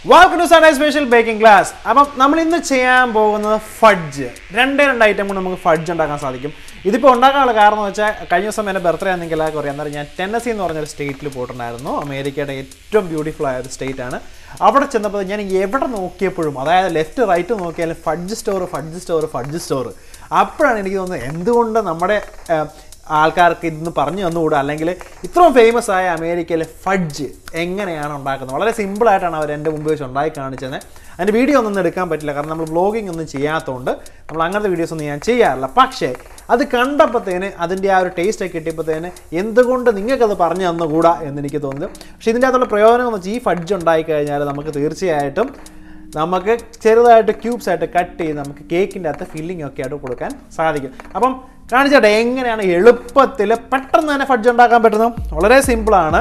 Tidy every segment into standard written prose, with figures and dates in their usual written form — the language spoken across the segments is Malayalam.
Welcome to Sunday Special Baking Class. Now, we will do fudge. Two items we fudge. This is my birthday. I am Tennessee state. America is a beautiful state. I left to right fudge store. ആൾക്കാർക്ക് ഇന്ന് പറഞ്ഞു തന്നുകൂടാ അല്ലെങ്കിൽ ഇത്രയും ഫേമസ് ആയ അമേരിക്കയിലെ ഫഡ്ജ് എങ്ങനെയാണ് ഉണ്ടാക്കുന്നത് വളരെ സിമ്പിൾ ആയിട്ടാണ് അവർ എൻ്റെ മുമ്പിൽ വെച്ച് ഉണ്ടാക്കി കാണിച്ചത് അതിന്റെ വീഡിയോ ഒന്നും എടുക്കാൻ പറ്റില്ല കാരണം നമ്മൾ വ്ലോഗിംഗ് ഒന്നും ചെയ്യാത്തതുകൊണ്ട് നമ്മൾ അങ്ങനത്തെ വീഡിയോസ് ഒന്നും ഞാൻ ചെയ്യാറില്ല പക്ഷേ അത് കണ്ടപ്പോഴത്തേനെ അതിന്റെ ആ ഒരു ടേസ്റ്റ് ഒക്കെ കിട്ടിയപ്പോഴത്തേനെ എന്തുകൊണ്ട് നിങ്ങൾക്ക് അത് പറഞ്ഞു തന്നുകൂടാ എന്ന് എനിക്ക് തോന്നുന്നു പക്ഷേ ഇതിന്റെ അകത്തുള്ള പ്രയോജനം എന്ന് വെച്ചാൽ ഈ ഫഡ്ജ് ഉണ്ടാക്കി കഴിഞ്ഞാൽ നമുക്ക് തീർച്ചയായിട്ടും നമുക്ക് ചെറുതായിട്ട് ക്യൂബ്സ് ആയിട്ട് കട്ട് ചെയ്ത് നമുക്ക് കേക്കിന്റെ അകത്ത് ഫില്ലിംഗ് ഒക്കെ ആയിട്ട് കൊടുക്കാൻ സാധിക്കും അപ്പം കാണിച്ചോട്ടെ എങ്ങനെയാണ് എളുപ്പത്തിൽ പെട്ടെന്ന് തന്നെ ഫഡ്ജ് ഉണ്ടാക്കാൻ പറ്റുന്നത് വളരെ സിമ്പിൾ ആണ്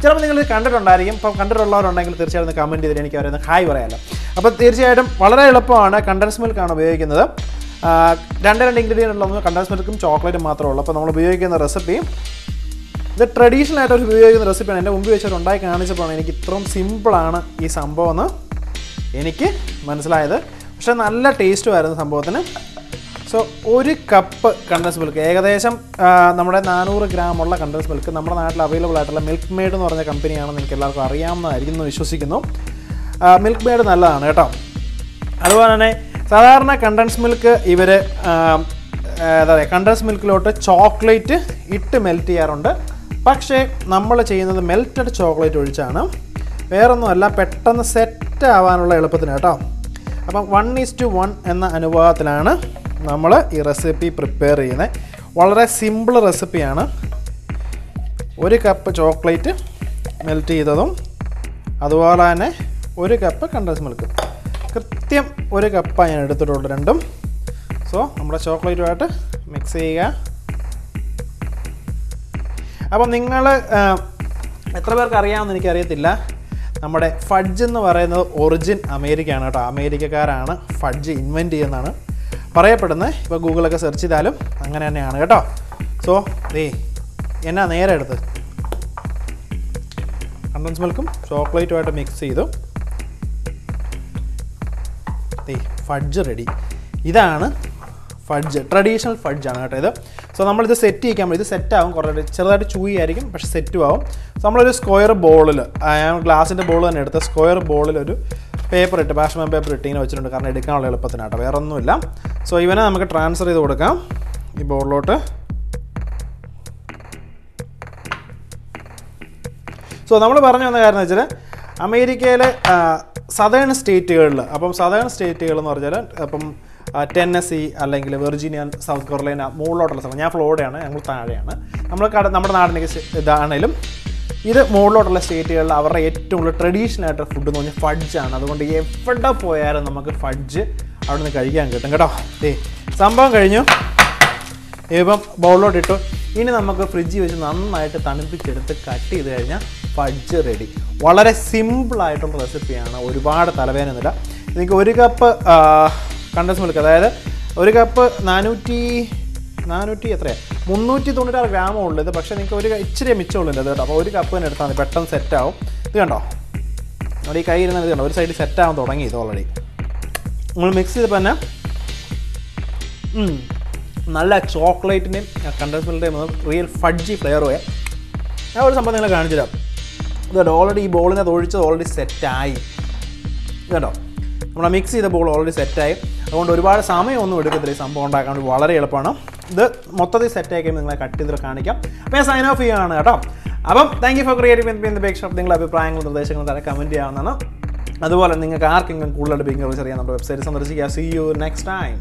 ചിലപ്പോൾ നിങ്ങൾ കണ്ടിട്ടുണ്ടായിരിക്കും അപ്പോൾ കണ്ടിട്ടുള്ളവരുണ്ടെങ്കിൽ തീർച്ചയായിട്ടും കമൻറ്റ് ചെയ്തിട്ട് എനിക്ക് പറയുന്നത് ഹായ് പറയാമല്ലോ അപ്പോൾ തീർച്ചയായിട്ടും വളരെ എളുപ്പമാണ് കണ്ടൻസ് മിൽക്കാണ് ഉപയോഗിക്കുന്നത് രണ്ട് ഇൻഗ്രീഡിയൻ്റ് ഉള്ളതൊന്നും കണ്ടൻസ് മിൽക്കും ചോക്ലേറ്റും മാത്രമേ ഉള്ളൂ അപ്പോൾ നമ്മൾ ഉപയോഗിക്കുന്ന റെസിപ്പി ഇത് ട്രഡീഷണൽ ആയിട്ട് ഒരു ഉപയോഗിക്കുന്ന റെസിപ്പിയാണ് എൻ്റെ മുമ്പ് വെച്ചിട്ട് ഉണ്ടാക്കി കാണിച്ചപ്പോഴാണ് എനിക്ക് ഇത്രയും സിമ്പിളാണ് ഈ സംഭവം എന്ന് എനിക്ക് മനസ്സിലായത് പക്ഷേ നല്ല ടേസ്റ്റുമായിരുന്നു സംഭവത്തിന് സോ ഒരു കപ്പ് കണ്ടൻസ് മിൽക്ക് ഏകദേശം നമ്മുടെ 400 ഗ്രാമുള്ള കണ്ടൻസ് മിൽക്ക് നമ്മുടെ നാട്ടിൽ അവൈലബിൾ ആയിട്ടുള്ള മിൽക്ക് മെയ്ഡ് എന്ന് പറഞ്ഞ കമ്പനിയാണെന്ന് എനിക്ക് എല്ലാവർക്കും അറിയാവുന്നതായിരിക്കും എന്ന് വിശ്വസിക്കുന്നു മിൽക്ക് മെയ്ഡ് നല്ലതാണ് കേട്ടോ അതുപോലെ തന്നെ സാധാരണ കണ്ടൻസ് മിൽക്ക് ഇവർ എന്താ പറയുക കണ്ടൻസ് മിൽക്കിലോട്ട് ചോക്ലേറ്റ് ഇട്ട് മെൽറ്റ് ചെയ്യാറുണ്ട് പക്ഷേ നമ്മൾ ചെയ്യുന്നത് മെൽറ്റഡ് ചോക്ലേറ്റ് ഒഴിച്ചാണ് വേറൊന്നുമല്ല പെട്ടെന്ന് സെറ്റ് ആവാനുള്ള എളുപ്പത്തിന് കേട്ടോ അപ്പം 1:1 എന്ന അനുപാതത്തിലാണ് നമ്മൾ ഈ റെസിപ്പി പ്രിപ്പയർ ചെയ്യുന്നത് വളരെ സിമ്പിൾ റെസിപ്പിയാണ് ഒരു കപ്പ് ചോക്ലേറ്റ് മെൽറ്റ് ചെയ്തതും അതുപോലെ തന്നെ ഒരു കപ്പ് കണ്ടൻസ് മിൽക്ക് കൃത്യം ഒരു കപ്പാണ് ഞാൻ എടുത്തിട്ടുള്ളൂ രണ്ടും സോ നമ്മുടെ ചോക്ലേറ്റുമായിട്ട് മിക്സ് ചെയ്യുക അപ്പം നിങ്ങൾ എത്ര പേർക്ക് അറിയാമെന്ന് എനിക്കറിയത്തില്ല നമ്മുടെ ഫഡ്ജ് എന്ന് പറയുന്നത് ഒറിജിൻ അമേരിക്കയാണ് കേട്ടോ അമേരിക്കക്കാരാണ് ഫഡ്ജ് ഇൻവെൻറ്റ് ചെയ്യുന്നതാണ് പറയപ്പെടുന്നത് ഇപ്പോൾ ഗൂഗിളൊക്കെ സെർച്ച് ചെയ്താലും അങ്ങനെ തന്നെയാണ് കേട്ടോ സോ എന്നാ നേരെ എടുത്ത് കണ്ടൻസ് മിൽക്കും ചോക്ലേറ്റുമായിട്ട് മിക്സ് ചെയ്തു ഫഡ്ജ് റെഡി ഇതാണ് ഫഡ്ജ് ട്രഡീഷണൽ ഫഡ്ജാണ് കേട്ടോ ഇത് സോ നമ്മളിത് സെറ്റ് ചെയ്യിക്കാൻ ഇത് സെറ്റാകും കുറേ ചെറുതായിട്ട് ചൂയി ആയിരിക്കും പക്ഷെ സെറ്റും ആവും സോ നമ്മളൊരു സ്ക്വയർ ബോളിൽ ഗ്ലാസിൻ്റെ ബോൾ തന്നെ എടുത്ത് സ്ക്വയർ ബോളിൽ ഒരു പേപ്പർ ഇട്ട് പാഷ്മൻ പേപ്പർ ഇട്ട് ഇങ്ങനെ വെച്ചിട്ടുണ്ട് കാരണം എടുക്കാനുള്ള എളുപ്പത്തിനാട്ടോ വേറെ ഒന്നുമില്ല സോ ഇവനെ നമുക്ക് ട്രാൻസ്ഫർ ചെയ്ത് കൊടുക്കാം ഈ ബോളിലോട്ട് സോ നമ്മൾ പറഞ്ഞു വന്ന കാര്യം എന്ന് വെച്ചാൽ അമേരിക്കയിലെ സദേൺ സ്റ്റേറ്റുകളിൽ അപ്പം സദേൺ സ്റ്റേറ്റുകൾ എന്ന് പറഞ്ഞാൽ അപ്പം ടെന്നസി അല്ലെങ്കിൽ വെർജീനിയ സൗത്ത് കരോലൈന മുകളിലോട്ടുള്ള സ്ഥലം ഞാൻ ഫ്ലോറിഡയാണ് ഞങ്ങൾ താഴെയാണ് നമ്മുടെ നാടിൻ്റെ ഇതാണേലും ഇത് മുകളിലോട്ടുള്ള സ്റ്റേറ്റുകളിൽ അവരുടെ ഏറ്റവും കൂടുതൽ ട്രഡീഷണൽ ആയിട്ട് ഫുഡ് എന്ന് പറഞ്ഞാൽ ഫഡ്ജാണ് അതുകൊണ്ട് എവിടെ പോയാലും നമുക്ക് ഫഡ്ജ് അവിടെ നിന്ന് കഴിക്കാൻ കിട്ടും കേട്ടോ സംഭവം കഴിഞ്ഞു ഇപ്പം ബൗളിലോട്ട് ഇട്ടു ഇനി നമുക്ക് ഫ്രിഡ്ജിൽ വെച്ച് നന്നായിട്ട് തണുപ്പിച്ചെടുത്ത് കട്ട് ചെയ്ത് കഴിഞ്ഞാൽ ഫഡ്ജ് റെഡി വളരെ സിമ്പിളായിട്ടുള്ള റെസിപ്പിയാണ് ഒരുപാട് തലവേദനയൊന്നുമില്ല എനിക്ക് ഒരു കപ്പ് കണ്ടൻസ് മിൽക്ക് അതായത് ഒരു കപ്പ് 396 ഗ്രാമേ ഉള്ളത് പക്ഷേ നിങ്ങൾക്ക് ഒരു ഇച്ചിരി മിച്ചമുള്ളത് കേട്ടോ അപ്പോൾ ഒരു കപ്പ് തന്നെ എടുത്താൽ മതി പെട്ടെന്ന് സെറ്റാവും ഇത് കണ്ടോ നമ്മുടെ ഈ കൈ ഇരുന്നത് കണ്ടോ ഒരു സൈഡിൽ സെറ്റാകാൻ തുടങ്ങി ഇത് ഓൾറെഡി നമ്മൾ മിക്സ് ചെയ്തപ്പോൾ തന്നെ നല്ല ചോക്ലേറ്റിൻ്റെയും കണ്ടൻസ് മിൽക്കിൻ്റെയും റിയൽ ഫഡ്ജി ഫ്ലേവർ പോയാൽ ഞാൻ ഒരു സംഭവം നിങ്ങളെ കാണിച്ചു തരാം ഇതുണ്ടോ ഓൾറെഡി ഈ ബോളിനെ ഒഴിച്ചത് ഓൾറെഡി സെറ്റായി കേട്ടോ നമ്മൾ മിക്സ് ചെയ്ത ബോൾ ഓൾറെഡി സെറ്റായി അതുകൊണ്ട് ഒരുപാട് സമയമൊന്നും എടുക്കത്തില്ല ഈ സംഭവം ഉണ്ടാക്കാൻ വേണ്ടി വളരെ എളുപ്പമാണ് ഇത് മൊത്തത്തിൽ സെറ്റായി കഴിയുമ്പോൾ നിങ്ങളെ കട്ട് ചെയ്തിട്ട് കാണിക്കാം അപ്പോൾ ഞാൻ സൈൻ ഓഫ് ചെയ്യുകയാണ് കേട്ടോ അപ്പം thank you for creating bake shop നിങ്ങളുടെ അഭിപ്രായങ്ങളും നിർദ്ദേശങ്ങളും തന്നെ കമൻറ്റ് ചെയ്യാവുന്നതാണ് അതുപോലെ നിങ്ങൾക്ക് ആർക്കെങ്കിലും കൂടുതലായിട്ട് ബേക്കിംഗ് അറിയാൻ നമ്മുടെ വെബ്സൈറ്റ് സന്ദർശിക്കുക സീ യു നെക്സ്റ്റ് ടൈം